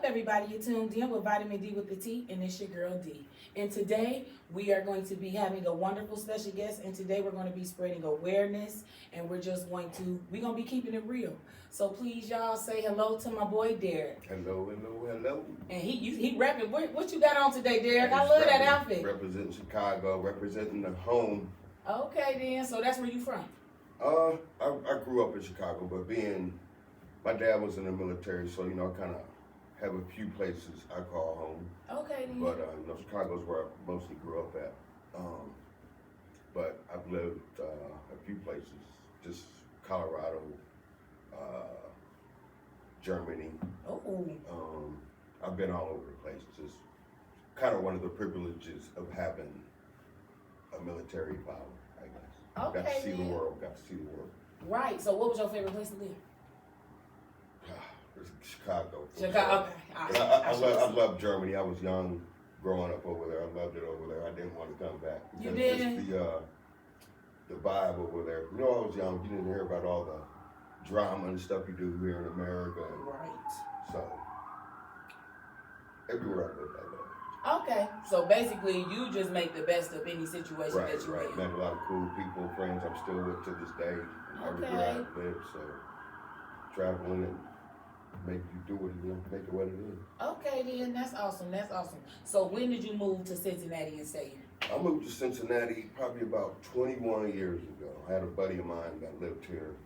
everybody? You're tuned in with Vitamin D with the T, and it's your girl D. And today we are going to be having a wonderful special guest, and today we're going to be spreading awareness, and we're going to be keeping it real. So please, y'all, say hello to my boy Derek. Hello, hello, hello. And he repping. What you got on today, Derek? I love that outfit. Representing Chicago, representing the home. Okay, then. So that's where you from? I grew up in Chicago, but my dad was in the military, so I kind of have a few places I call home. Okay, then. But Chicago's where I mostly grew up at. But I've lived a few places, just Colorado, Germany. Oh. I've been all over the place. It's kind of one of the privileges of having a military power, I guess. Okay, got to see then. the world. Right. So what was your favorite place to live? Chicago. Chicago. Okay. I love Germany. I was young growing up over there. I loved it over there. I didn't want to come back. You didn't? Just the vibe over there. I was young. You didn't hear about all the drama and stuff you do here in America. Right. So everywhere I lived, I loved it. Okay. So basically, you just make the best of any situation that you're in. Met a lot of cool people, friends I'm still with to this day. Everywhere I live, so traveling and make you do what you make it what it is. Okay, then that's awesome. So when did you move to Cincinnati and stay here? I moved to Cincinnati probably about 21 years ago. I had a buddy of mine that lived here,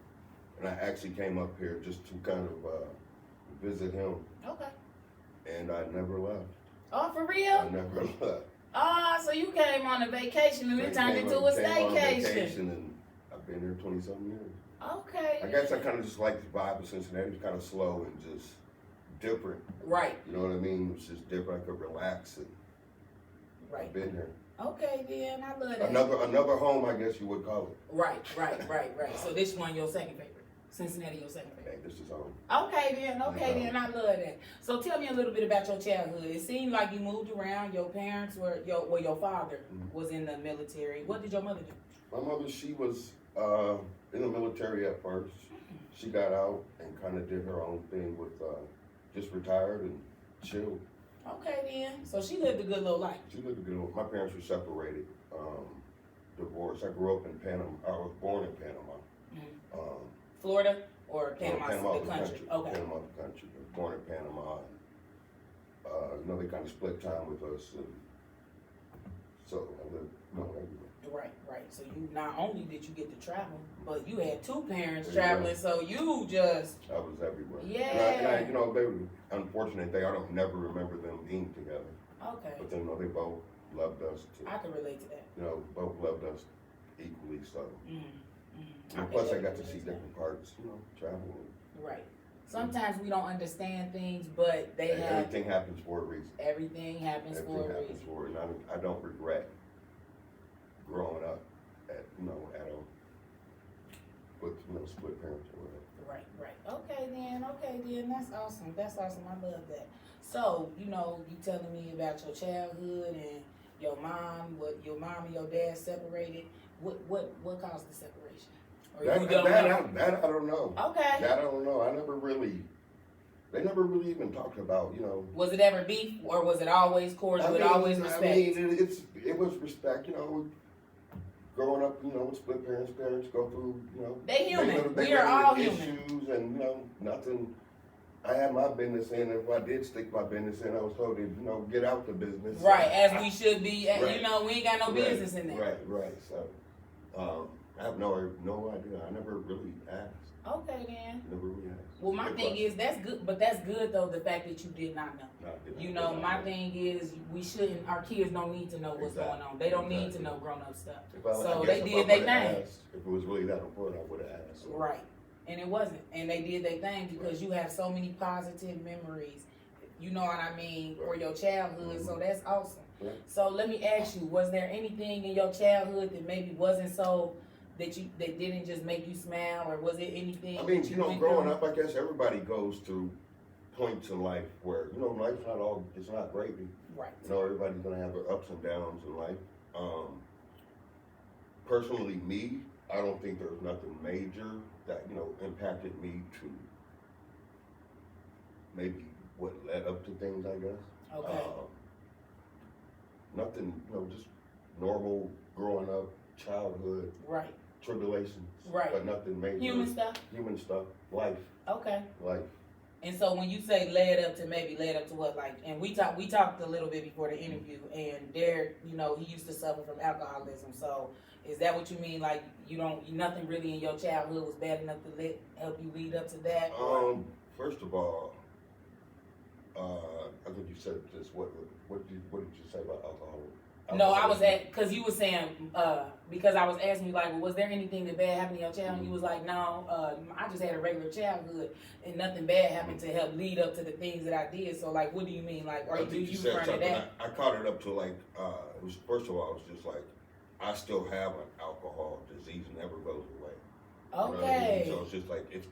and I actually came up here just to kind of visit him. Okay. And I never left. Oh, for real? I never left. Oh, so you came on a vacation and it turned into a staycation. And I've been here 20-something years. Okay. I guess I kind of just like the vibe of Cincinnati. It's kind of slow and just different. Right. You know what I mean? It's just different. I could relax and I've been here. Okay, then. I love that. Another home, I guess you would call it. Right. So this one your second favorite. Cincinnati your second favorite. Hey, this is home. Okay, then. I love that. So tell me a little bit about your childhood. It seemed like you moved around. Your parents your father was in the military. What did your mother do? My mother, she was in the military at first. She got out and kind of did her own thing with just retired and chilled. Okay, then. So she lived a good little life. She lived a good life. My parents were separated, divorced. I grew up in Panama. I was born in Panama. Florida or Panama, Panama the country? Okay. Panama, the country. I was born in Panama. And, they kind of split time with us. And so I lived everywhere. Right. So you not only did you get to travel, but you had two parents traveling, so you just... I was everywhere. Yeah. And they were unfortunate. I don't never remember them being together. Okay. But then, they both loved us too. I can relate to that. Both loved us equally, so. And plus, I got to see different parts, traveling. Right. Sometimes we don't understand things, but everything happens for a reason. Everything happens for a reason. And I don't regret growing up with split parents or whatever. Right. Okay then. That's awesome. I love that. So, you telling me about your childhood and your mom and your dad separated. What caused the separation? Or that I don't know. Okay. That I don't know. They never really even talked about, Was it ever beef or was it always cordial? Always respect? It was respect, growing up, with split parents go through, They human. We are all human. Issues and, nothing. I had my business in. If I did stick my business in, I was told to, get out the business. Right, as we should be. Right. We ain't got no business in there. Right. So, I have no idea. I never really asked. Okay, then. Never really asked. Well, my thing is, that's good, but that's good, though, the fact that you did not know. My thing is, our kids don't need to know what's going on. They don't need to know grown-up stuff. So they did their thing. If it was really that important, I would have asked. Right. And it wasn't. And they did their thing because you have so many positive memories, you know what I mean, for your childhood. So that's awesome. Right. So let me ask you, was there anything in your childhood that maybe wasn't so... that didn't just make you smile, or was it anything? I mean, growing up, I guess everybody goes through points in life where, life's it's not gravy. Right. Everybody's gonna have their ups and downs in life. Personally, me, I don't think there was nothing major that, impacted me to maybe what led up to things, I guess. Okay. Nothing, just normal growing up, childhood, Right. tribulations. Right. But nothing major. Human stuff. Human stuff. Life. Okay. Life. And so when you say led up to what, like, and we talked a little bit before the interview, and Derek, he used to suffer from alcoholism. So is that what you mean? Like, nothing really in your childhood was bad enough to help you lead up to that? First of all, I think you said this. What did you say about alcohol? No, I was because you were saying, because I was asking you, like, well, was there anything that bad happened in your childhood? You was like, no, I just had a regular childhood, and nothing bad happened to help lead up to the things that I did. So, like, what do you mean? Like, or do you refer to that? I caught it up to, like, it was, first of all, I was just like, I still have an alcohol disease, never goes away. Okay. So it's just like, it's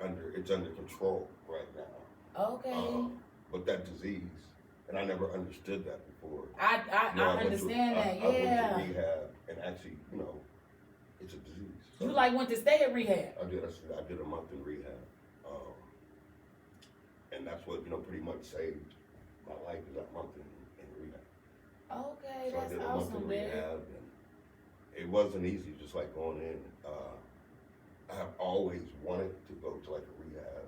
under control right now. Okay. But that disease, and I never understood that before. I understand that, yeah. I went to rehab, and actually, it's a disease. So you went to stay at rehab? I did a month in rehab. And that's what, pretty much saved my life, is that month in rehab. Okay, So that's I did a month awesome, in man. rehab, and it wasn't easy, just like going in. I have always wanted to go to like a rehab,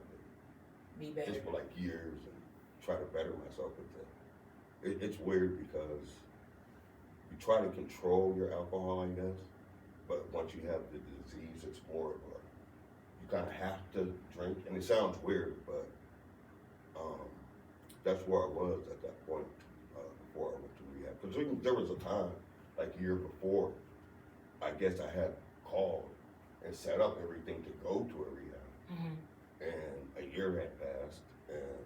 Be better. just for like years, and try to better myself. But it's weird because you try to control your alcohol, I guess, but once you have the disease, it's more of a, you kind of have to drink, and it sounds weird, but that's where I was at that point before I went to rehab. Because there was a time, like a year before, I guess I had called and set up everything to go to a rehab. Mm-hmm. And a year had passed, and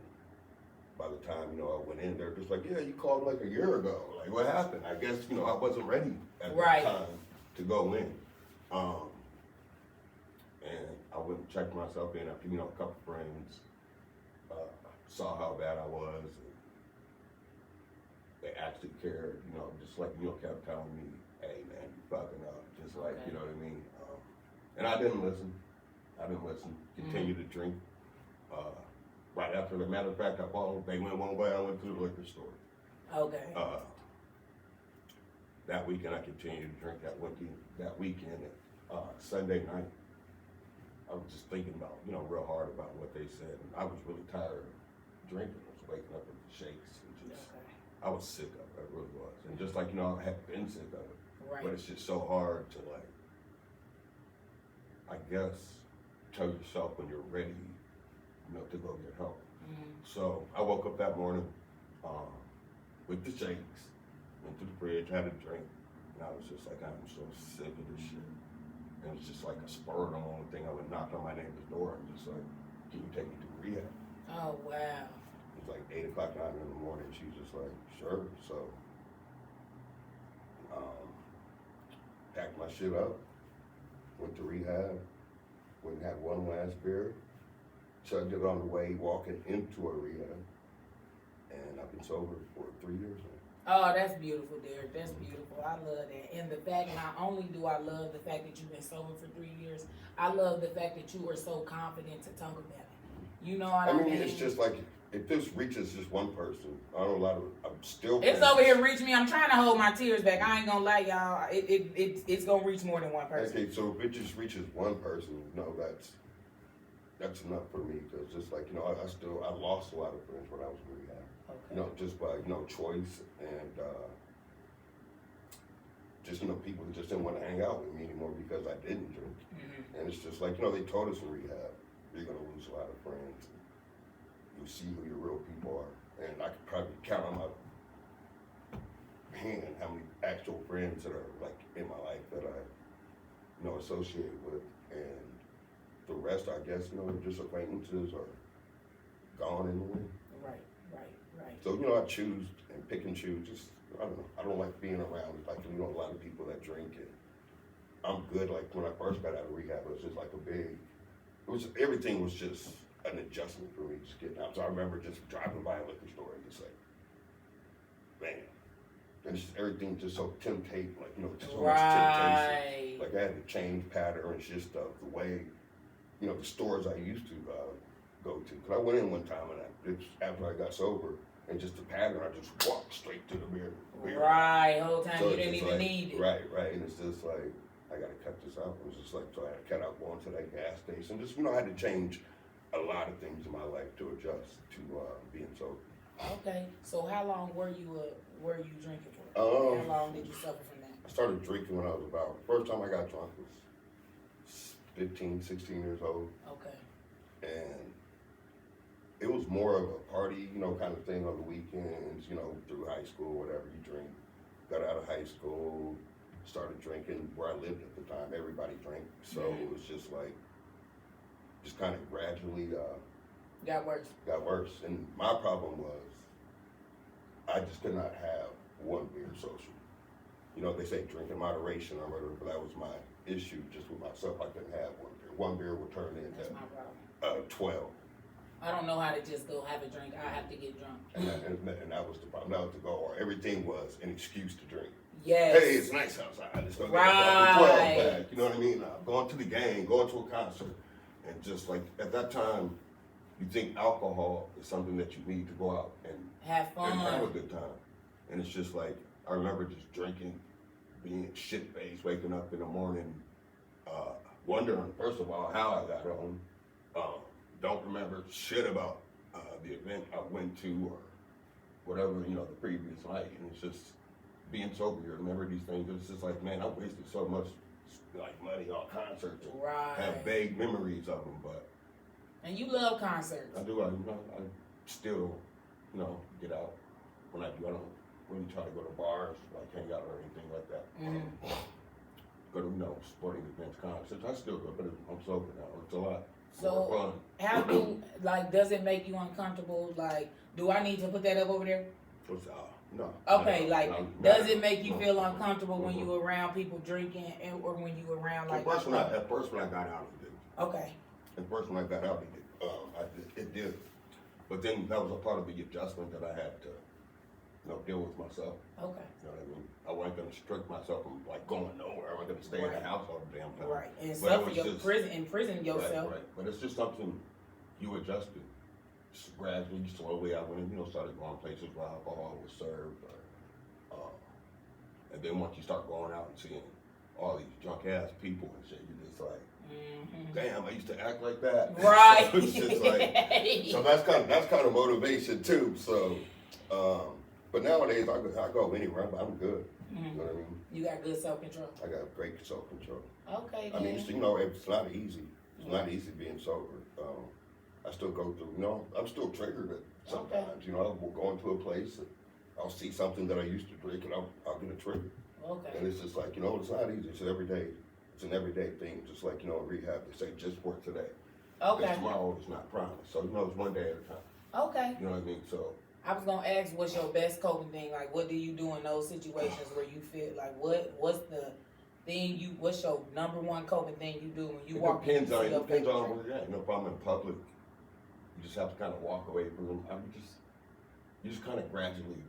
by the time, I went in there, just like, yeah, you called like a year ago. Like, what happened? I guess, I wasn't ready at that time to go in. And I went and checked myself in after, a couple friends saw how bad I was. And they actually cared, just like, kept telling me, hey, man, you fucking up. Just like, you know what I mean? And I didn't listen. Continued to drink. Right after, the matter of fact, they went one way, I went to the liquor store. Okay. That weekend, I continued to drink. That weekend, Sunday night, I was just thinking about, real hard about what they said. And I was really tired of drinking. I was waking up with the shakes and just, I was sick of it. I really was. And just like, I had been sick of it. Right. But it's just so hard to, like, I guess, tell yourself when you're ready, to go get help. Mm-hmm. So I woke up that morning with the shakes, went to the fridge, had a drink, and I was just like, I'm so sick of this shit. And it was just like a spur of the moment thing. I would knock on my neighbor's door and just like, can you take me to rehab? Oh, wow. It was like 8 o'clock, 9 in the morning. She was just like, sure. So packed my shit up, went to rehab, went and had one last beer, chugged it on the way, walking into a rehab, and I've been sober for 3 years now. Oh, that's beautiful, Derek. That's beautiful. I love that. And the fact, not only do I love the fact that you've been sober for 3 years, I love the fact that you are so confident to talk about it. You know what I mean? It's just like, if this reaches just one person, I don't know, I'm still... It's over here reaching me. I'm trying to hold my tears back. I ain't gonna lie, y'all. It's gonna reach more than one person. Okay, so if it just reaches one person, that's enough for me. Because just like, I lost a lot of friends when I was in rehab. Okay. Just by, choice, and just, people just didn't want to hang out with me anymore because I didn't drink. Mm-hmm. And it's just like, they told us in rehab, you're gonna lose a lot of friends. You'll see who your real people are. And I could probably count on my hand how many actual friends that are like in my life that I, associated with. And the rest, I guess, just acquaintances or gone in the wind. Right. So, I choose and pick and choose. Just, I don't know. I don't like being around like, a lot of people that drink it. I'm good. Like when I first got out of rehab, it was just like everything was just an adjustment for me just getting out. So I remember just driving by a liquor store and just like, man, and just everything just so tempting, like, just so much temptation. Like I had to change patterns, just the way, the stores I used to go to. Cause I went in one time and after I got sober, and just the pattern, I just walked straight to the beer. Right, whole time So you didn't even like, need it. Right, and it's just like, I gotta cut this out. It was just like, so I had to cut out going to that gas station. Just, I had to change a lot of things in my life to adjust to being sober. Okay, so how long were you drinking for? How long did you suffer from that? I started drinking when I was about, first time I got drunk was 15, 16 years old. Okay. And it was more of a party, kind of thing on the weekends, through high school, whatever you drink. Got out of high school, started drinking where I lived at the time. Everybody drank. So it was just like, just kind of gradually got worse. And my problem was, I just could not have one beer social. They say drink in moderation or whatever, but that was my issue just with myself. I couldn't have one beer. One beer would turn into That's my problem. 12. I don't know how to just go have a drink. I have to get drunk. And that was the problem. That was the goal. Or everything was an excuse to drink. Yes. Hey, it's nice outside. Let's go get Right. a 12 back. You know what I mean? Going to the game, going to a concert. And just like at that time, you think alcohol is something that you need to go out and have fun. And have a good time. And it's just like, I remember just drinking, being shit-faced, waking up in the morning, wondering, first of all, how I got home. Don't remember shit about the event I went to or whatever, the previous night. And it's just being sober, you remember these things. It's just like, man, I wasted so much like money on concerts and have vague memories of them. But and you love concerts. I do. I still, get out when I do. I don't really try to go to bars, like hang out or anything like that. Go to, sporting events, concerts. I still go, but I'm sober now. It's a lot. So how does it make you uncomfortable? Like, do I need to put that up over there? No. Okay, does it make you feel uncomfortable when you around people drinking or when you around like? At first when I got out, it did. Okay. At first when I got out, it did. But then that was a part of the adjustment that I had to, deal with myself. Okay. You know what I mean? I wasn't going to restrict myself from going nowhere. I wasn't going to stay in the house all the damn time. Right. And suffer imprison yourself. Right. But it's just something you adjust to. Just gradually, slowly, I went and, started going places where alcohol was served. And then once you start going out and seeing all these drunk ass people and shit, you're just like, damn, I used to act like that. Right. So it's just like, so that's kind of motivation too. So, but nowadays I go anywhere, but I'm good. You know what I mean? You got good self-control. I got great self-control. Okay. I mean, it's not easy. It's not easy being sober. I still go through, I'm still triggered at sometimes. I'll go into a place and I'll see something that I used to drink and I'll get a trigger. Okay. And it's just like, it's not easy. It's an everyday thing. Just like, in rehab, they say just for today. Okay. Because tomorrow is not promised. So, it's one day at a time. Okay. You know what I mean? So. I was going to ask, what's your best coping thing? Like, what do you do in those situations where you feel like, what's the thing what's your number one coping thing you do when you walk in? It depends on where you're at. If I'm in public, you just have to kind of walk away from them. You just kind of gradually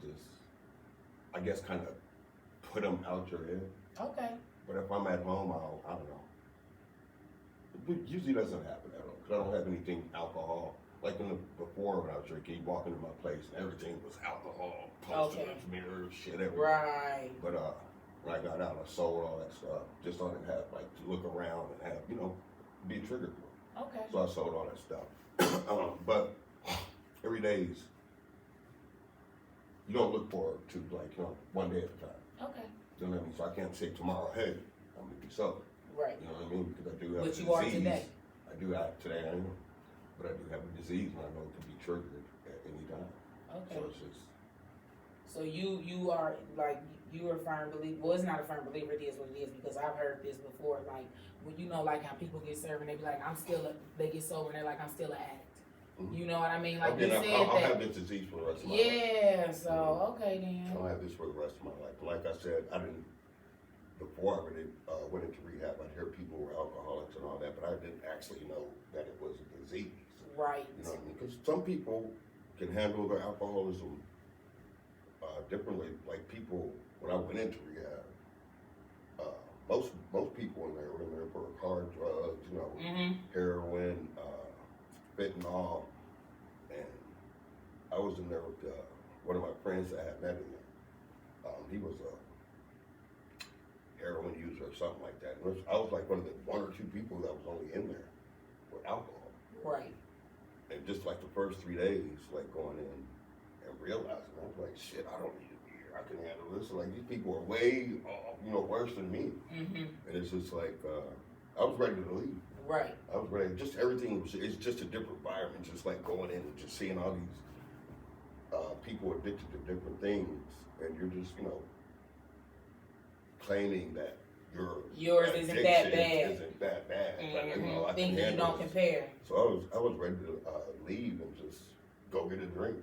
I guess kind of put them out your head. Okay. But if I'm at home, I don't know. It usually doesn't happen at all because I don't have anything alcohol. Like before when I was drinking, you walk into my place and everything was alcohol, posters, mirrors, shit everywhere. Right. But when I got out, I sold all that stuff just so I didn't have to look around and have be a trigger point. Okay. So I sold all that stuff. But every day you don't look forward to one day at a time. Okay. You know what I mean? So I can't say tomorrow, hey, I'm gonna be sober. Right. You know what I mean? Because I do have a disease. But you are today. I do have today, I know. But I do have a disease and I know it can be triggered at any time. Okay. So it's just. So you are you're a firm believer. Well, it's not a firm believer. It is what it is because I've heard this before. Like when like how people get sober and they be like, they get sober and they're like, I'm still an addict. You know what I mean? Like you said I'll have this disease for the rest of my life. Yeah. So okay then. I'll have this for the rest of my life. Like I said, I didn't. Before I really went into rehab, I'd hear people were alcoholics and all that, but I didn't actually know that it was a disease. Right. You know what I mean? Because some people can handle their alcoholism differently. Like people, when I went into rehab, most people in there were in there for hard drugs, heroin, fentanyl, and I was in there with one of my friends that I had met in there. He was a heroin user or something like that. I was like one of the 1 or 2 people that was only in there with alcohol. Right. And just like the first 3 days, like going in and realizing, I was like, shit, I don't need to be here. I can handle this. Like these people are way, worse than me. Mm-hmm. And it's just like, I was ready to leave. Right. I was ready. Just everything it's just a different environment. Just like going in and just seeing all these people addicted to different things, and you're just, claiming that yours isn't that bad. Isn't that bad. Mm-hmm. I can Thinking you handle don't this. compare. So I was ready to leave and just go get a drink.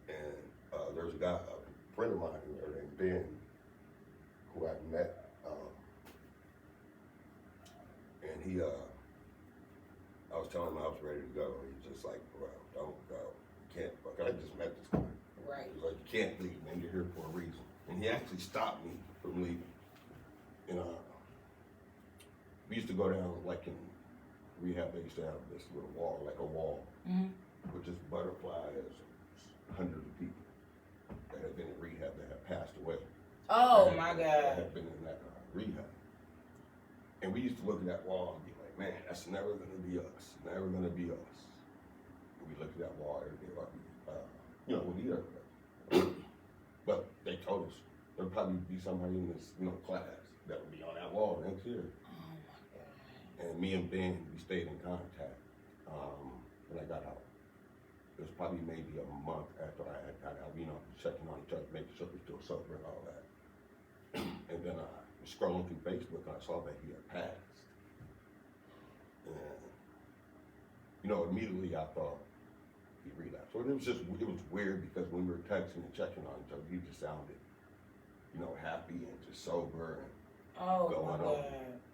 And there's a guy, a friend of mine named Ben, who I met, and he, I was telling him I was ready to go. He's just like, well, don't go. You can't. Fuck. I just met this guy. Right. He's like, you can't leave, man. You're here for a reason. And he actually stopped me from leaving. And we used to go down, like in rehab, they used to have this little wall, like a wall, with just butterflies, hundreds of people that had been in rehab that had passed away. Oh my That God. had been in that rehab. And we used to look at that wall and be like, man, that's never gonna be us. Never gonna be us. And we looked at that wall every day, like, we need everybody. But they told us there'd probably be somebody in this, class that would be on that wall next year. Oh my God. And me and Ben, we stayed in contact when I got out. It was probably maybe a month after I had got out, checking on each other, making sure we're still sober and all that. And then I was scrolling through Facebook and I saw that he had passed. And, immediately I thought he relapsed. So it was weird because when we were texting and checking on each other, he just sounded, happy and just sober and Oh going my on. God.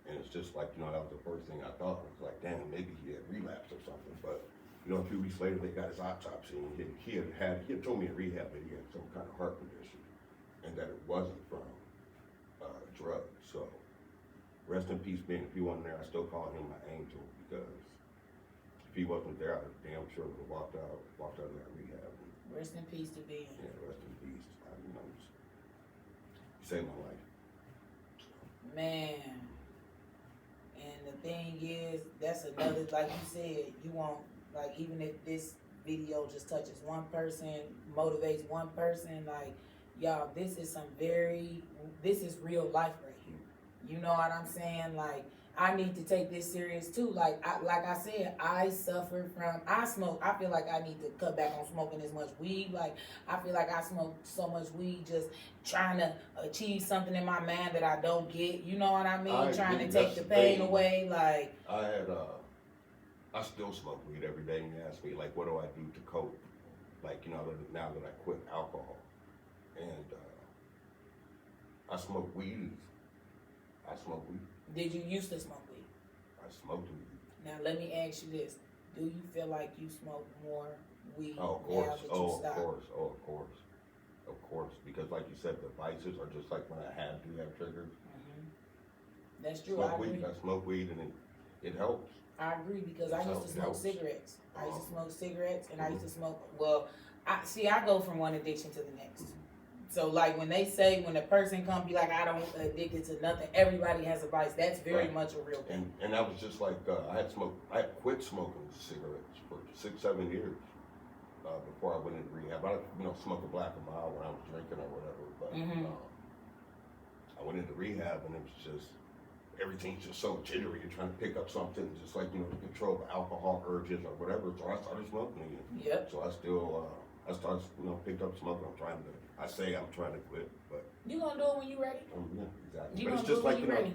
And it's just like, that was the first thing I thought. It was like, damn, maybe he had relapsed or something. But, a few weeks later, they got his autopsy, and he had told me in rehab that he had some kind of heart condition, and that it wasn't from drugs. So, rest in peace, Ben. If he wasn't there, I still call him my angel, because if he wasn't there, I damn sure would have walked out of that rehab. Rest in peace to Ben. Yeah, rest in peace. He saved my life. Man. And the thing is, that's another, like you said, you want, like, even if this video just touches one person, motivates one person, like, y'all, this is real life right here. You know what I'm saying? Like, I need to take this serious too. Like I said, I suffer from, I smoke. I feel like I need to cut back on smoking as much weed. Like, I feel like I smoke so much weed just trying to achieve something in my mind that I don't get. You know what I mean? Trying to take the pain away. Like, I still smoke weed every day, and you ask me, like, what do I do to cope? Like, now that I quit alcohol. And I smoke weed. Did you used to smoke weed? I smoked weed. Now, let me ask you this. Do you feel like you smoke more weed Oh, of now course. that you Of stopped? course. Of course. Because like you said, the vices are just like when I do have triggers. Mm-hmm. That's true. I smoke weed and it helps. I agree, because I used to smoke cigarettes. I used to smoke cigarettes, and I used to smoke, I go from one addiction to the next. So, like, when they say, when a person come be like, I don't addicted to nothing, everybody has a vice. That's very much a real thing. And that was just like, I had quit smoking cigarettes for 6-7 years before I went into rehab. I smoked a black and mild when I was drinking or whatever, but I went into rehab, and it was just, everything's just so jittery. You're trying to pick up something, just like, to control the alcohol urges or whatever. So I started smoking again. Yep. So I started, picked up smoking. I'm trying to quit, but. You gonna do it when you ready. Yeah, exactly. You but gonna it's do just it when like, you ready.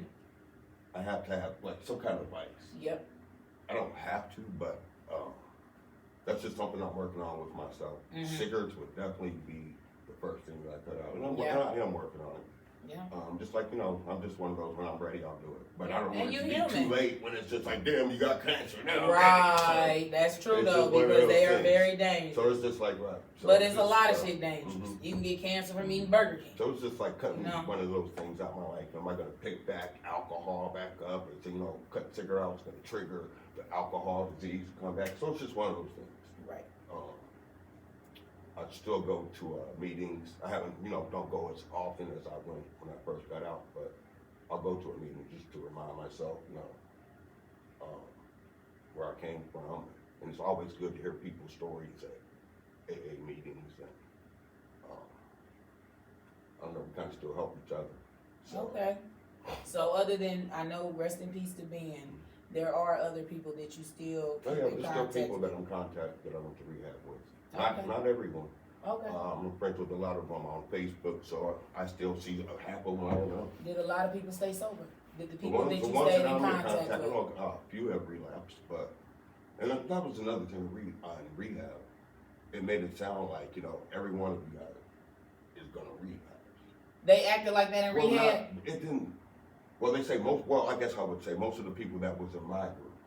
I have to have, like, some kind of vice. Yep. I don't have to, but that's just something I'm working on with myself. Mm-hmm. Cigarettes would definitely be the first thing that I cut out. And I am working on it. Yeah. Just like, I'm just one of those, when I'm ready, I'll do it. But I don't And want it to you be too late when it's just like, damn, you got cancer now. Right. That's true, it's though, just one of because those they are things. very dangerous. So it's just like, right. So But it's a just, lot of shit dangerous. You can get cancer from eating Burger King. So it's just like cutting No. one of those things out of my life. Am I going to pick back alcohol back up? Or, cutting cigarettes going to trigger the alcohol disease come back. So it's just one of those things. Right. I still go to meetings. I haven't, don't go as often as I went when I first got out, but I'll go to a meeting just to remind myself, where I came from. And it's always good to hear people's stories at AA meetings. And I don't know, we kind of still help each other. So, Okay. So other than, I know, rest in peace to Ben, there are other people that you still keep in there's still contact people with. that I'm contact that I went to rehab with. Okay. Not everyone. Okay. I'm friends with a lot of them on Facebook, so I still see half of them. I don't know. Did a lot of people stay sober? Did the The people that ones you that stayed in I'm in contact contact, I with? know a few have relapsed, and that was another thing in rehab. It made it sound like, every one of you guys is gonna relapse. They acted like that in rehab? It didn't. Well, they say I guess I would say most of the people that was in my group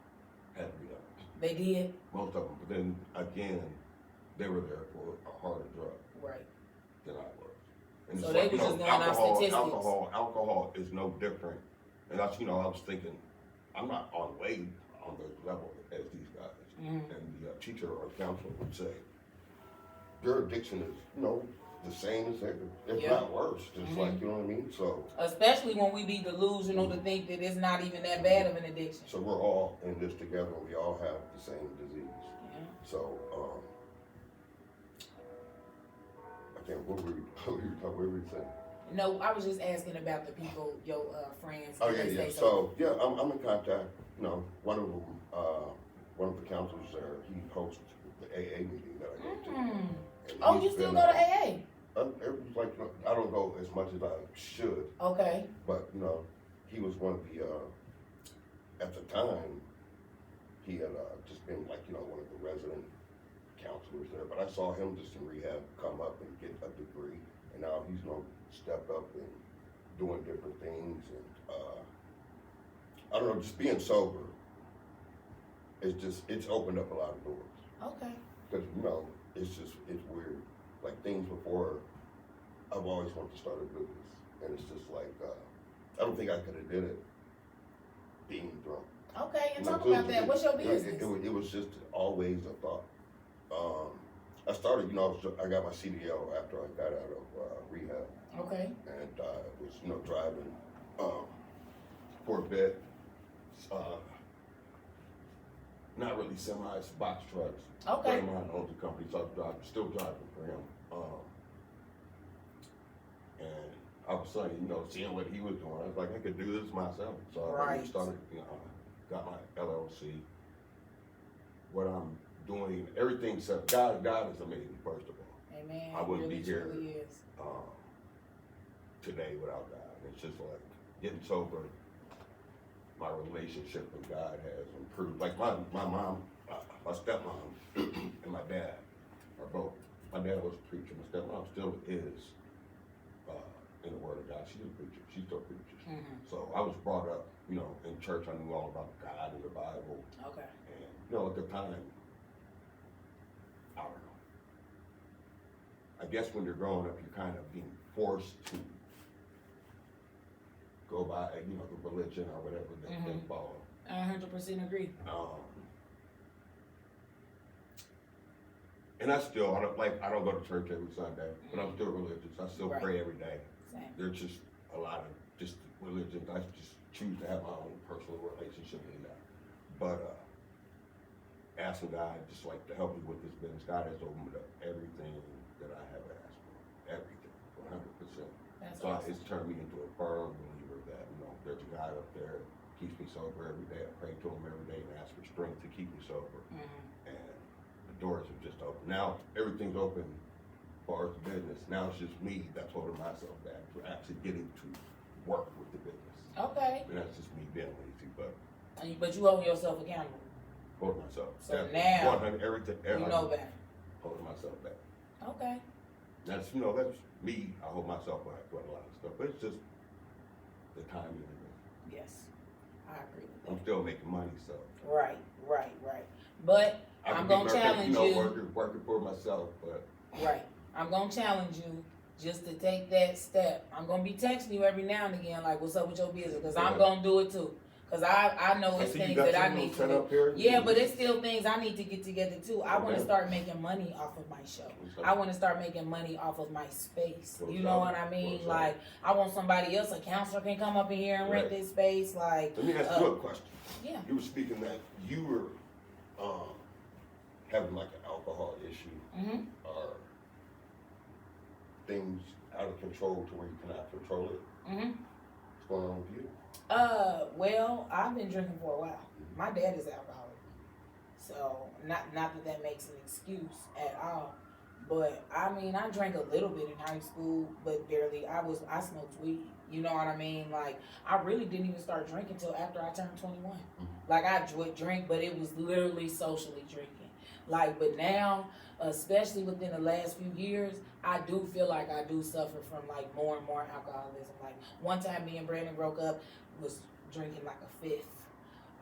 had relapsed. They did? Most of them, but then again, they were there for a harder drug. Right. Than I was. And So it's they like, was just going off statistics. Alcohol is no different. And that's, I was thinking, I'm not on way on the level as these guys. Mm-hmm. And the teacher or counselor would say, your addiction is, the same as theirs, if Yeah. not worse. Just like, you know what I mean? So. Especially when we be delusional to think that it's not even that bad of an addiction. So we're all in this together. We all have the same disease. Yeah. So, I can't, what were you saying? No, I was just asking about the people, your friends. Oh, that they yeah. stay So, I'm in contact. One of them, one of the counselors there, he hosts the AA meeting that I go to. Mm. And Oh, he's you still been, go to AA? It was like, I don't go as much as I should, Okay. but, he was one of the, at the time, he had just been like, one of the resident counselors there. But I saw him just in rehab come up and get a degree, and now he's stepped up and doing different things. And I don't know, just being sober, it's opened up a lot of doors. Okay. Because it's weird. Like things before, I've always wanted to start a business, and it's just like I don't think I could have did it being drunk. Okay, and talk about that. What's your business? It was just always a thought. I started, I got my CDL after I got out of rehab. Okay. And I was, driving for a bit. Not really semis, box trucks. Okay. Friend of mine owns a company, so I'm still driving for him. And all of a sudden, seeing what he was doing, I was like, I could do this myself. So I started, got my LLC. What I'm doing, everything except God is amazing, first of all. Amen. I wouldn't really, be here truly is. Today without God. It's just like getting sober. My relationship with God has improved. Like my mom, my stepmom, and my dad are both. My dad was a preacher. My stepmom still is in the Word of God. She's a preacher. She still preaches. Mm-hmm. So I was brought up, in church. I knew all about God and the Bible. Okay. And at the time, I don't know. I guess when you're growing up, you're kind of being forced to go by, the religion or whatever that they follow. I 100% agree. And I don't go to church every Sunday, but I'm still religious. I still pray every day. Same. There's just a lot of just religions. I just choose to have my own personal relationship in that. But asking God just like to help me with this business, God has opened up everything that I have asked for. Everything, 100%. That's So awesome. it's turned me into a firm believer that, there's a God up there keeps me sober every day. I pray to him every day and ask for strength to keep me sober. Mm-hmm. And the doors have just opened. Now everything's open as far as the business. Now it's just me that's holding myself back for actually getting to work with the business. Okay. And that's just me being lazy, but But you hold yourself accountable. holding myself. So That's now 100, everything, you know better. holding myself back. Okay. That's that's me. I hold myself back with a lot of stuff, but it's just the timing. Yes, I agree with that. I'm still making money, so. Right. But I'm gonna challenge you. Working for myself, but. Right. I'm gonna challenge you just to take that step. I'm gonna be texting you every now and again, like, what's up with your business? Because I'm gonna do it too. Cause I know it's see you things got that I your need to set do. up here? Yeah, but it's still things I need to get together too. I want to Okay. start making money off of my show. Okay. I want to start making money off of my space. What's You know up? what I mean? What's up? Like, I want somebody else, a counselor can come up in here and rent Right. this space. Like, Let me ask you a question. yeah. You were speaking that you were having like an alcohol issue Mm-hmm. or things out of control to where you cannot control it. Mm-hmm. What's going on with you? Well, I've been drinking for a while. My dad is alcoholic. So, not that makes an excuse at all. But, I mean, I drank a little bit in high school, but barely. I smoked weed. You know what I mean? Like, I really didn't even start drinking until after I turned 21. Mm-hmm. Like, I would drink, but it was literally socially drinking. Like, but now, especially within the last few years, I do feel like I do suffer from, like, more and more alcoholism. Like, one time me and Brandon broke up, was drinking like a fifth.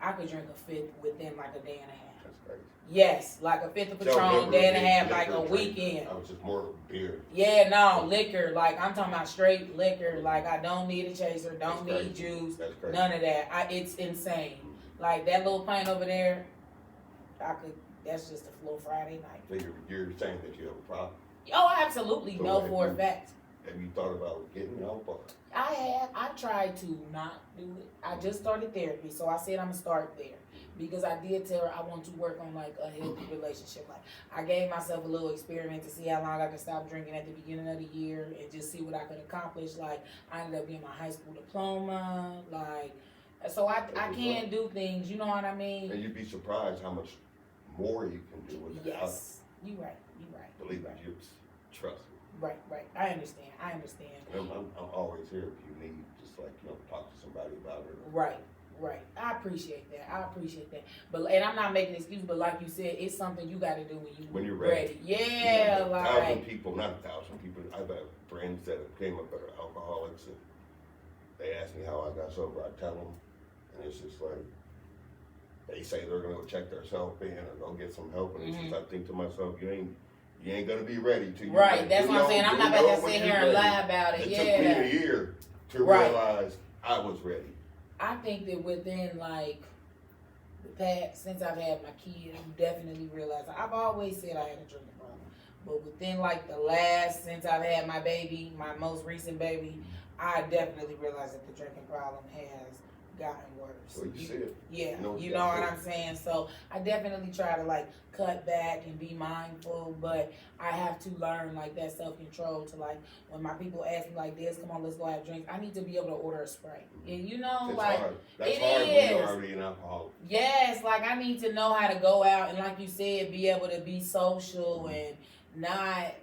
I could drink a fifth within like a day and a half. That's crazy. Yes, like a fifth of Patron, day and a half, like a weekend. I was just more beer. Yeah, no, liquor. Like, I'm talking about straight liquor. Like, I don't need a chaser, don't That's need crazy. juice, That's crazy. none of that. It's insane. Like, that little pint over there, that's just a flow Friday night. So you're saying that you have a problem. Oh, I absolutely So know have for a you- fact. Have you thought about getting help or? I tried to not do it. I just started therapy, so I said I'm gonna start there. Because I did tell her I want to work on like a healthy relationship. Like, I gave myself a little experiment to see how long I could stop drinking at the beginning of the year and just see what I could accomplish. Like, I ended up getting my high school diploma. Like, so I can do things, you know what I mean? And you'd be surprised how much more you can do with it. Yes, you right. Believe me, you trust me. Right. I understand. I'm always here if you need, just like, talk to somebody about it. Right. I appreciate that. But and I'm not making an excuse, but like you said, it's something you got to do when you're ready. Yeah, like 1,000 people, not 1,000 people. I've had friends that came up that are alcoholics, and they ask me how I got sober. I tell them, and it's just like they say they're gonna go check themselves in or go get some help, and it's just I think to myself, you ain't gonna be ready till you. Right, that's what I'm saying. I'm not about to sit here and lie about it. It took me a year to realize I was ready. I think that within like the past, since I've had my kids, you definitely realize I've always said I had a drinking problem, but within like the last, since I've had my baby, my most recent baby, I definitely realized that the drinking problem has gotten worse. Well, you see it. Yeah, you know what I'm saying? So I definitely try to like cut back and be mindful, but I have to learn like that self-control to like, when my people ask me like this, come on, let's go have drinks, I need to be able to order a Sprite. And It's like, hard. That's it hard when is. you're already an alcoholic. Yes, like I need to know how to go out and like you said, be able to be social and not,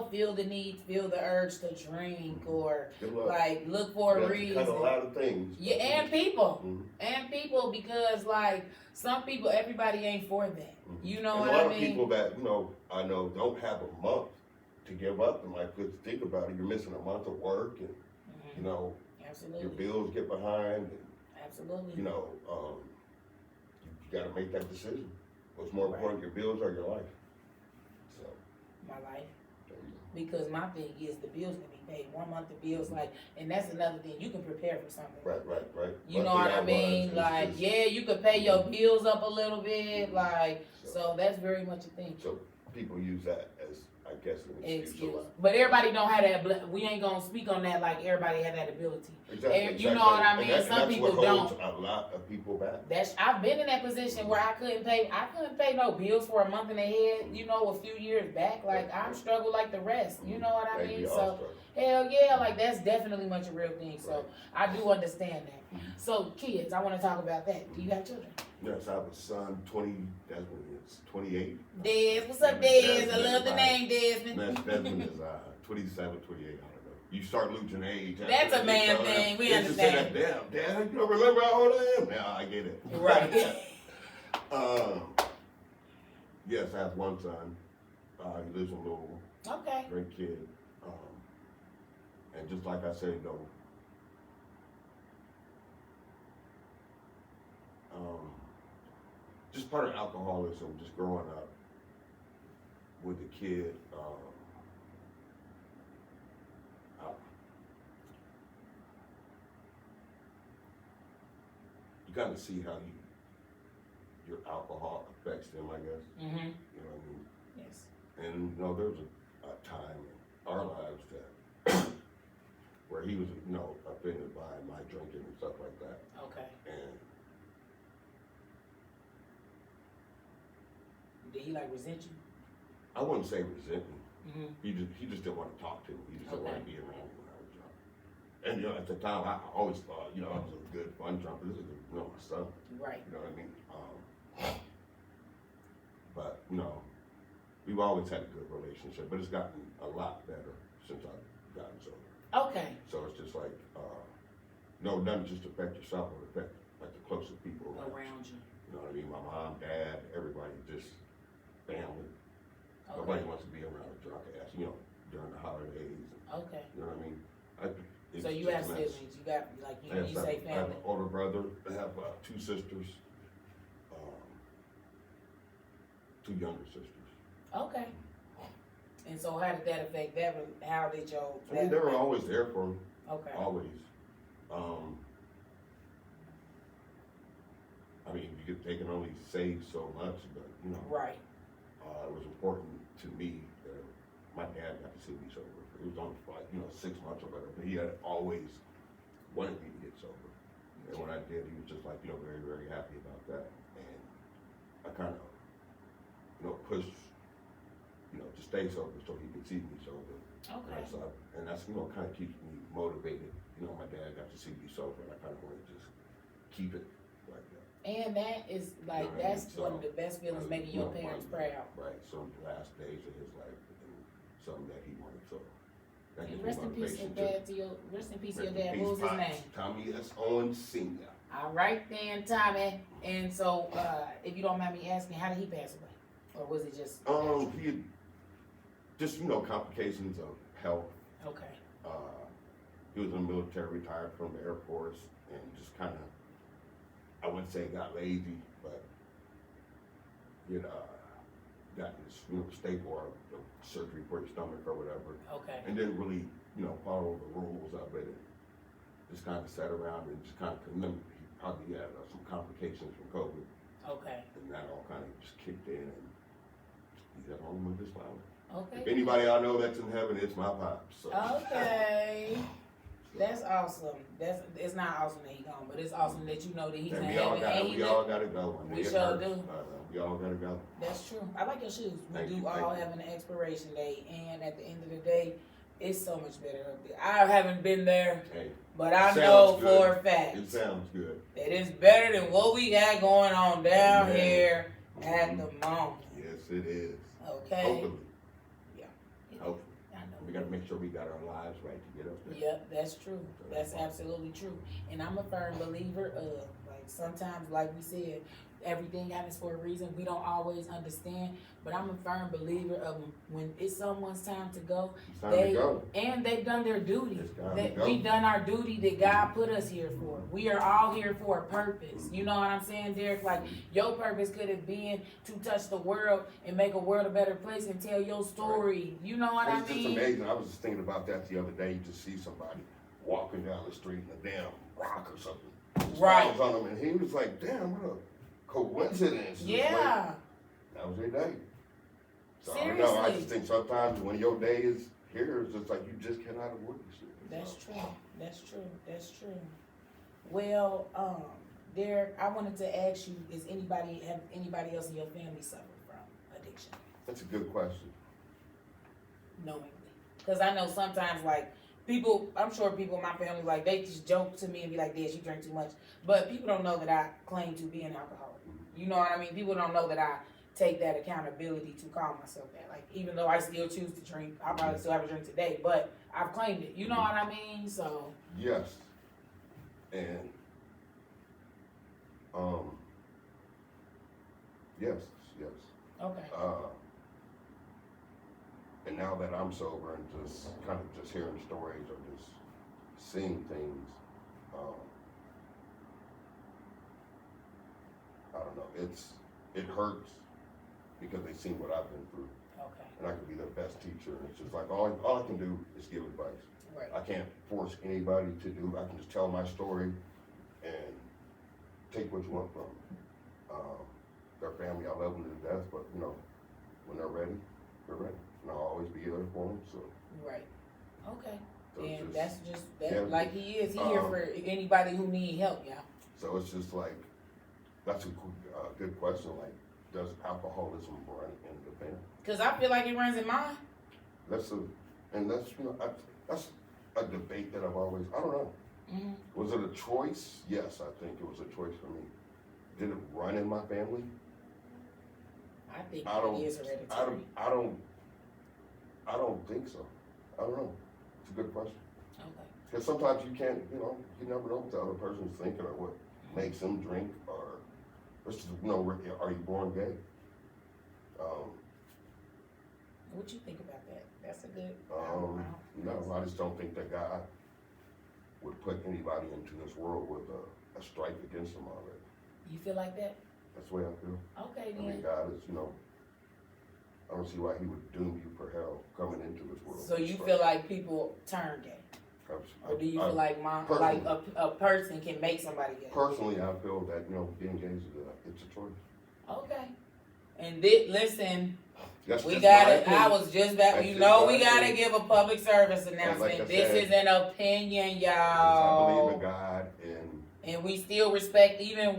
feel the need, feel the urge to drink or like look for a reason. Cut a lot of things. Yeah, and people, because like some people, everybody ain't for that. You know and what I mean? a lot of people that I know don't have a month to give up, and like, let's think about it. You're missing a month of work, and Absolutely. your bills get behind, and Absolutely. you got to make that decision. What's more important, your bills or your life? So My life. there you go. Because my thing is the bills can be paid 1 month. The bills and that's another thing. You can prepare for something. Right. You know what I mean? Like, you could pay your bills up a little bit. Like, so that's very much a thing. So people use that as, I guess, an excuse. But everybody don't have that. We ain't gonna speak on that like everybody have that ability. Exactly. You know what I mean? And Some people don't. A lot of people back. I've been in that position where I couldn't pay no bills for a month and a half, a few years back. Like, I'm struggled like the rest. You know what I mean? So hell yeah, like that's definitely much a real thing. So I do understand that. So kids, I want to talk about that. Do you have children? Yes, I have a son, 28. Des, what's up, Des? I love the name Desmond. Desmond is 27, 28, I don't know. You start losing age. That's a man thing, we understand. Damn, Dad, you don't remember how old I am? Now I get it. Right. Yes, I have one son. He lives in Louisville. Okay. Great kid. And just like I said, just part of alcoholism, just growing up with a kid. kind of see how your alcohol affects them, I guess. Mm-hmm. You know what I mean? Yes. And you know, there was a time in our lives that where he was, you know, offended by my drinking and stuff like that. Okay. And Did he like resent you? I wouldn't say resent me. Mm-hmm. He just didn't want to talk to me. He just didn't want to Okay. be around me when I was drunk. And you know, at the time, I always thought, you know, I was a good fun drunk. This is, you know, my son. Right. You know what I mean? But you know, we've always had a good relationship, but it's gotten a lot better since I've gotten sober. Okay. So it's just like, no, it doesn't just affect yourself, it affects like the closest people Around you. You know what I mean? My mom, dad, everybody, just family. Okay. Nobody wants to be around a drunk ass, you know, during the holidays. Okay. You know what I mean? So you have siblings. You got like you say I have family. an older brother. I have 2 sisters, 2 younger sisters. Okay. And so how did that affect that? How did your? I mean, they were always there for me. Okay. Always. I mean, they can only say so much, but you know, Right. it was important to me that my dad got to see me sober. It was only for like, you know, 6 months or whatever, but he had always wanted me to get sober. And when I did, he was just like, you know, very, very happy about that. And I kind of, you know, pushed, you know, to stay sober so he could see me sober. Okay. And that's, you know, kind of keeps me motivated. You know, my dad got to see me sober, and I kind of want to just keep it like that. And that is like, You know what I mean? that's one of the best feelings, making your parents proud. Right, some last days of his life, and something that he wanted, so. that And gives me rest in peace, motivation rest in peace to your Rest in dad. peace, What was his Pops. name? Tommy S. Owens Sr. All right then, Tommy. And so, if you don't mind me asking, how did he pass away? Or was it just? He had just, you know, complications of health. Okay. He was in the military, retired from the Air Force, and just kind of, I wouldn't say got lazy, but he had got this, you know, staple or the surgery for your stomach or whatever, Okay. and didn't really, you know, follow the rules of it, and just kind of sat around and just kind of remember he probably had some complications from COVID, Okay. and that all kind of just kicked in, and he's at home with his father. Okay. If anybody I know that's in heaven, it's my pops. So. Okay. That's awesome. It's not awesome that he's gone, but it's awesome that you know that he's in And we heaven. all gotta go. One day. We It sure hurts. do. We all gotta go. That's true. I like your shoes. We Thank do you, all thank you. have an expiration date, and at the end of the day, it's so much better up there. I haven't been there, Hey, but I sounds know good. for a fact it sounds good. that it's better than what we got going on down Amen. here at the moment. Yes, it is. Okay. Hopefully. Yeah. Hopefully. I know. We gotta make sure we got our lives right to get up there. Yep, that's true. That's absolutely true. And I'm a firm believer of, like, sometimes, like we said, everything happens for a reason. We don't always understand, but I'm a firm believer of when it's someone's time to go, It's time to go. and they've done their duty. It's time That to go. we've done our duty that God put us here for. We are all here for a purpose. You know what I'm saying, Derek? Like, your purpose could have been to touch the world and make a world a better place and tell your story. You know what I It's just mean? amazing. I was just thinking about that the other day. You just see somebody walking down the street in a damn rock or something. Right. Smiles on him, and he was like, damn, what a coincidence. It's Yeah. like, that was their day. So I don't know. I Seriously. just think sometimes when your day is here, it's just like you just cannot avoid this shit. That's true. That's true. That's true. Well, Derek, I wanted to ask you: have anybody else in your family suffered from addiction? That's a good question. Knowingly, because I know sometimes, like, people, I'm sure people in my family, like, they just joke to me and be like, "Dad, you drink too much," but people don't know that I claim to be an alcoholic. You know what I mean? People don't know that I take that accountability to call myself that. Like, even though I still choose to drink, I probably still have a drink today, but I've claimed it. You know what I mean? So. Yes. And yes. Okay. And now that I'm sober and just kind of just hearing stories or just seeing things, I don't know, it hurts because they seen what I've been through. Okay. And I could be their best teacher. And it's just like, all I can do is give advice. Right. I can't force anybody to do, I can just tell my story and take what you want from them. Their family, I love them to death, but you know, when they're ready, and I'll always be there for them. So Right. Okay. so And it's that's just that. yeah. Like he is. He here for anybody who need help, y'all. so it's just like that's a good question. Like, does alcoholism run in the family? Cause I feel like it runs in mine. That's you know that's a debate that I've always I don't know. Mm-hmm. Was it a choice? Yes, I think it was a choice for me. Did it run in my family? I think I don't. it is hereditary. I don't think so. I don't know. It's a good question. Okay. Because sometimes you can't, you know, you never know what the other person's thinking or what makes them drink or, you know, are you born gay? What you think about that? That's a good. No, I just don't think that God would put anybody into this world with a strike against them already. You feel like that? That's the way I feel. Okay, I mean, then. God is, you know, I don't see why he would doom you for hell coming into this world. So you feel like people turn gay? Or do you feel like a person can make somebody gay? Personally, I feel that, you know, being gay is it's a choice. Okay. And listen, That's we just got my it. I opinion. was just that. That's You just know, my we got to opinion. give a public service announcement. like I This said, is an opinion, I y'all. believe in God And we still respect even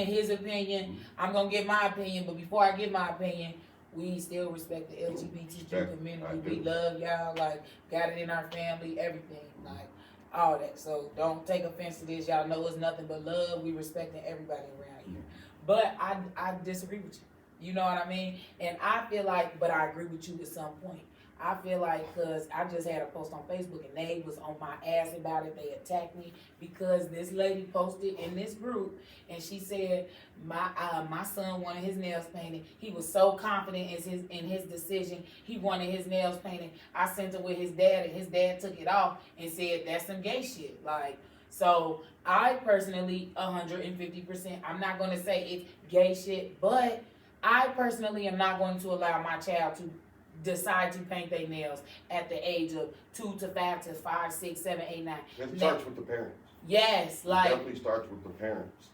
his opinion. I'm gonna give my opinion, but before I give my opinion, we still respect the LGBTQ community. We love y'all, like got it in our family, everything, like all that. So don't take offense to this. Y'all know it's nothing but love. We respecting everybody around here. But I disagree with you. You know what I mean? And I feel like, but I agree with you at some point. I feel like, because I just had a post on Facebook and they was on my ass about it. They attacked me because this lady posted in this group and she said, my son wanted his nails painted. He was so confident in his decision. He wanted his nails painted. I sent him with his dad and his dad took it off and said, that's some gay shit. Like, so I personally, 150%, I'm not going to say it's gay shit, but I personally am not going to allow my child to decide to paint their nails at the age of 2 to 5 to 5, 6, 7, 8, 9. It starts with the parents. Yes, like It definitely starts with the parents.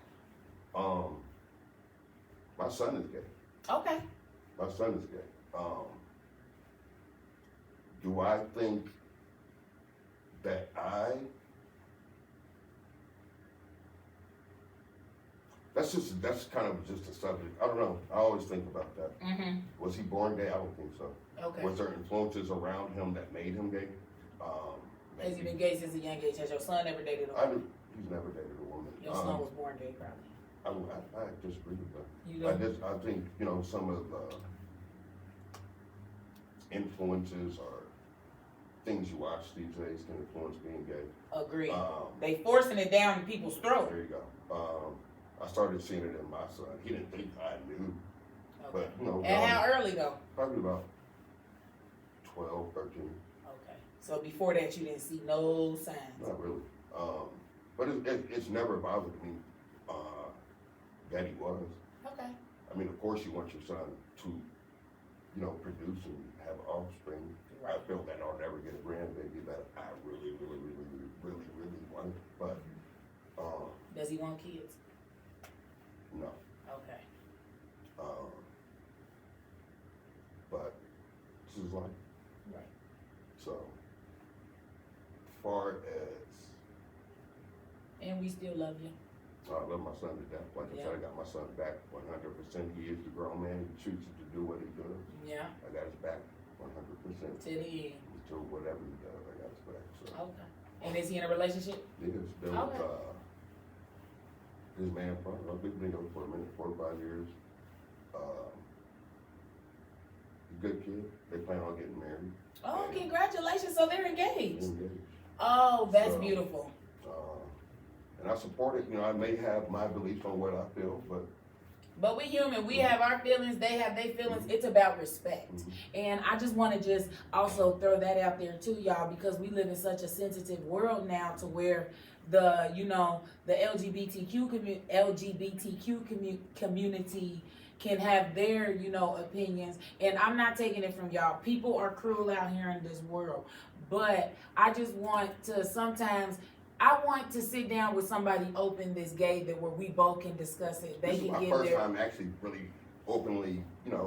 My son is gay. okay. My son is gay. Do I think that that's kind of just a subject. I don't know. I always think about that. Mm-hmm. Was he born gay? I don't think so. Okay. Was there influences around him that made him gay? Has he been gay since a young age? Has your son ever dated a woman? He's never dated a woman. Your son was born gay, probably. I disagree with that. You know? I think, you know, some of the influences or things you watch these days can influence being gay. Agree. They forcing it down people's throat. There you go. I started seeing it in my son. He didn't think I knew. Okay. But, you know. And how early though? Probably about 12, 13. Okay. So before that you didn't see no signs? Not really. But it's never bothered me that he was. Okay. I mean, of course you want your son to, you know, produce and have offspring. Right. I feel that I'll never get a grandbaby that I really want. But, Does he want kids? no. Okay. But this is life. Right. So, as far as And we still love you. I love my son to death. Like I said, I got my son back 100%. He is the grown man. He chooses to do what he does. Yeah. I got his back 100%. To the end. To whatever he does, I got his back. So. Okay. And is he in a relationship? He has been Okay. with his man for we've been together for a minute, 4 or 5 years. Good kid. They plan on getting married. Oh, congratulations. So they're engaged. Engaged. Oh, that's So, beautiful. And I support it. You know, I may have my beliefs on what I feel, but we human. We have our feelings. They have their feelings. It's about respect. Mhm. And I just want to just also throw that out there too, y'all, because we live in such a sensitive world now to where the LGBTQ community can have their, opinions. And I'm not taking it from y'all. People are cruel out here in this world. But I just want to sometimes I want to sit down with somebody open this gay that where we both can discuss it. They This is can my give first their time actually really openly, I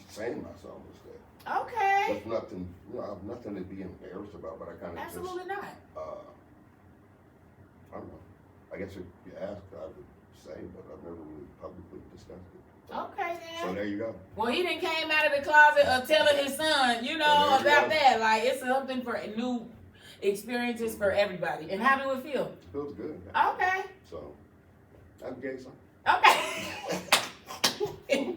saying myself was that. okay. There's nothing, I have nothing to be embarrassed about, but I kind of Absolutely not. I don't know. I guess if you ask, I would say, but I've never really publicly discussed it. Okay So then. there you go. Well, he didn't came out of the closet of telling his son, So about there you go. that. Like it's something for new experiences for everybody. And how do it feel? It feels good. Okay. So I'm gay, son. Okay. And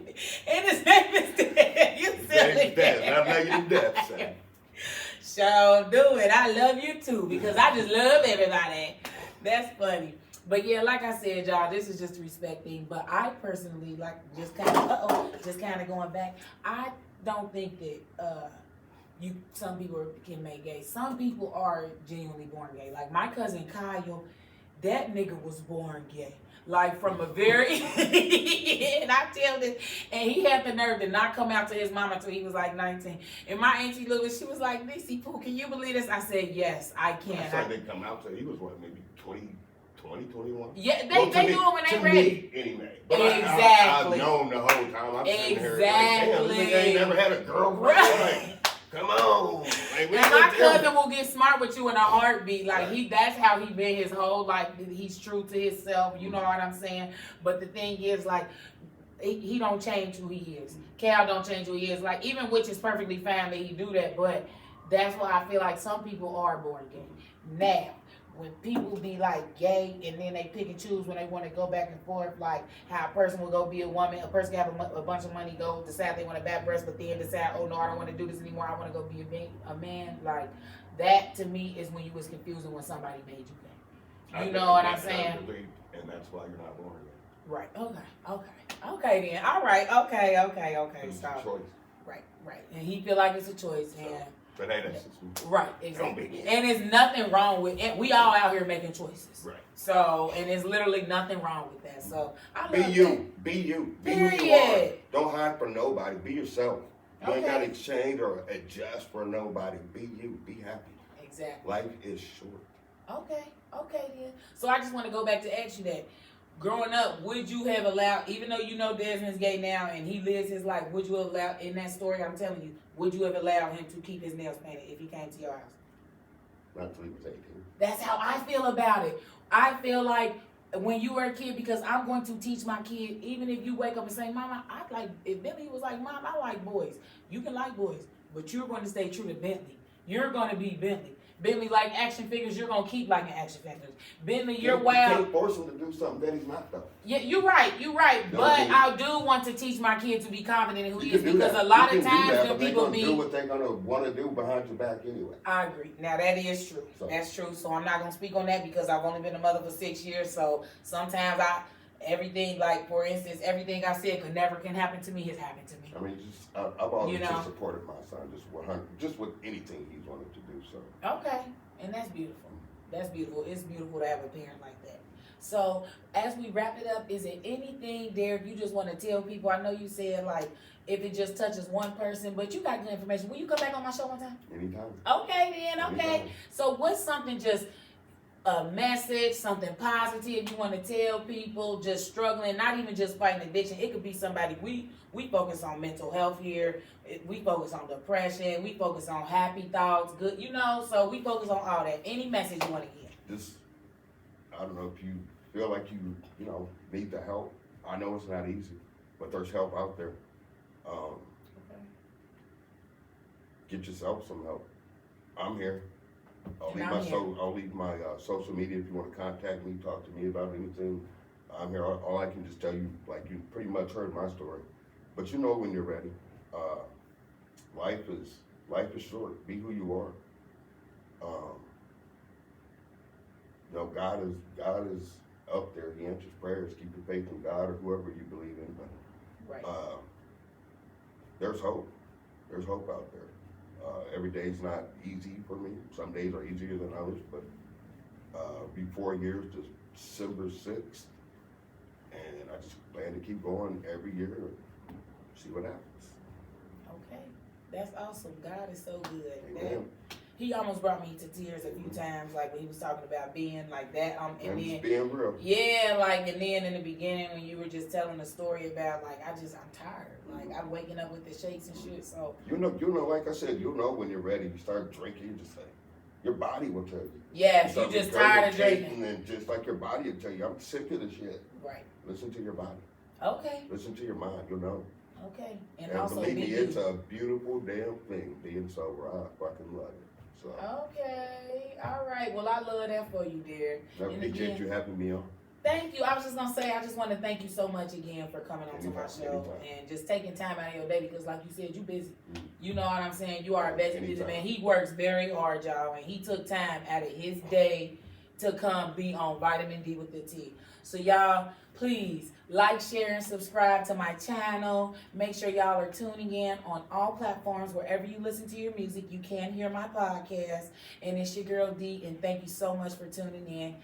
his name is Dad. You silly. Dad. I love you to death, son. So do it. I love you too because I just love everybody. That's funny. But yeah, like I said, y'all, this is just a respect thing. But I personally like just kind of going back. I don't think that some people can make gay. Some people are genuinely born gay. Like my cousin Kyle, that nigga was born gay. Like from a very and I tell this, and he had the nerve to not come out to his mama until he was like 19. And my auntie Louis, she was like, "Nixie Pooh, can you believe this?" I said, "Yes, I can." I said they come out to. He was what, maybe 20, 21? Yeah, they do it when they ready. Me, anyway. But Exactly. I've known the whole time. I'm sitting here like, Exactly. damn, this nigga ain't never had a girlfriend. Right. Like, come on. Like, And my cousin will get smart with you in a heartbeat. Like that's how he been his whole life. He's true to himself. You know what I'm saying? But the thing is, like, he don't change who he is. Cal don't change who he is. Like, even which is perfectly fine that he do that. But that's why I feel like some people are born gay. Now, when people be like gay and then they pick and choose when they want to go back and forth, like how a person will go be a woman, a person can have a bunch of money, go decide they want a bad breast, but then decide, oh no, I don't want to do this anymore, I want to go be a man. Like that to me is when you was confusing when somebody made you gay. You know what I'm saying? And that's why you're not born gay. Right. Okay then. All right. Okay. It's Stop. a choice. Right. And he feel like it's a choice. So, And but hey, that's just me. right, exactly. Don't be. And there's nothing wrong with it. We all out here making choices. Right. So, and there's literally nothing wrong with that. So, I love Be that. you. Be you. Be who you are. Period. Don't hide for nobody. Be yourself. You ain't Okay. got to exchange or adjust for nobody. Be you. Be happy. Exactly. Life is short. Okay then. So I just want to go back to ask you that. Growing up, would you have allowed, even though you know Desmond's gay now and he lives his life, would you have allowed, in that story I'm telling you, would you have allowed him to keep his nails painted if he came to your house? Not until he was 18. That's how I feel about it. I feel like when you were a kid, because I'm going to teach my kid, even if you wake up and say, Mama, I like, if Bentley was like, Mom, I like boys. You can like boys, but you're going to stay true to Bentley. You're going to be Bentley. Bentley like action figures, you're going to keep liking action figures. Bentley, you're wild. You can't force him to do something that he's not, though. Yeah, you're right. No, But dude. I do want to teach my kid to be confident in who he You is can do because that. a lot You of can do times that, when but people they gonna do what they're gonna want to do behind your back anyway. I agree. Now that is true. So. That's true. So I'm not gonna speak on that because I've only been a mother for 6 years. So sometimes everything, like for instance, everything I said can happen to me has happened to me. I mean, I've always You know? just supported my son, just 100, just with anything he's wanted to do. So. Okay, and that's beautiful. That's beautiful. It's beautiful to have a parent like that. So as we wrap it up, is there anything, Derek, you just want to tell people? I know you said like if it just touches one person, but you got good information. Will you come back on my show one time? Anytime. Okay then. Okay. Anytime. So what's something just a message, something positive you want to tell people just struggling, not even just fighting addiction. It could be somebody, we focus on mental health here. We focus on depression. We focus on happy thoughts, good, so we focus on all that. Any message you want to give? Just, I don't know if you feel like you need the help. I know it's not easy, but there's help out there. Okay. Get yourself some help. I'm here. I'll And leave I'm my social media if you want to contact me, talk to me about anything. I'm here. All I can just tell you, like you pretty much heard my story, but you know when you're ready. Life is short. Be who you are. God is up there. He answers prayers. Keep your faith in God or whoever you believe in. But Right. there's hope. There's hope out there. Every day's not easy for me. Some days are easier than others, but be 4 years to December 6th, and I just plan to keep going every year and see what happens. Okay. That's awesome. God is so good. Amen. he almost brought me to tears a few times, like when he was talking about being like that. And And then just being real. yeah, like, and then in the beginning when you were just telling the story about like I'm tired, like I'm waking up with the shakes and shit. So You know, like I said, when you're ready. You start drinking, you just like your body will tell you. yes, you start just tired of regurgitating, drinking, and just like your body will tell you, I'm sick of this shit. right? Listen to your body. Okay, Listen to your mind. You'll know. okay, and And also believe be me, you. it's a beautiful damn thing being sober. I fucking love it. So Okay, all right. Well, I love that for you, dear. I And appreciate again, you having me on. thank you. I was just gonna say, I just want to thank you so much again for coming onto my Anytime, show anytime. and just taking time out of your day because, like you said, you busy. Mhm. You know what I'm saying? You are a busy Anytime. man. He works very hard, y'all, and he took time out of his day to come be on Vitamin D with the T. So y'all, please like, share, and subscribe to my channel. Make sure y'all are tuning in on all platforms wherever you listen to your music. You can hear my podcast, and it's your girl D. And thank you so much for tuning in.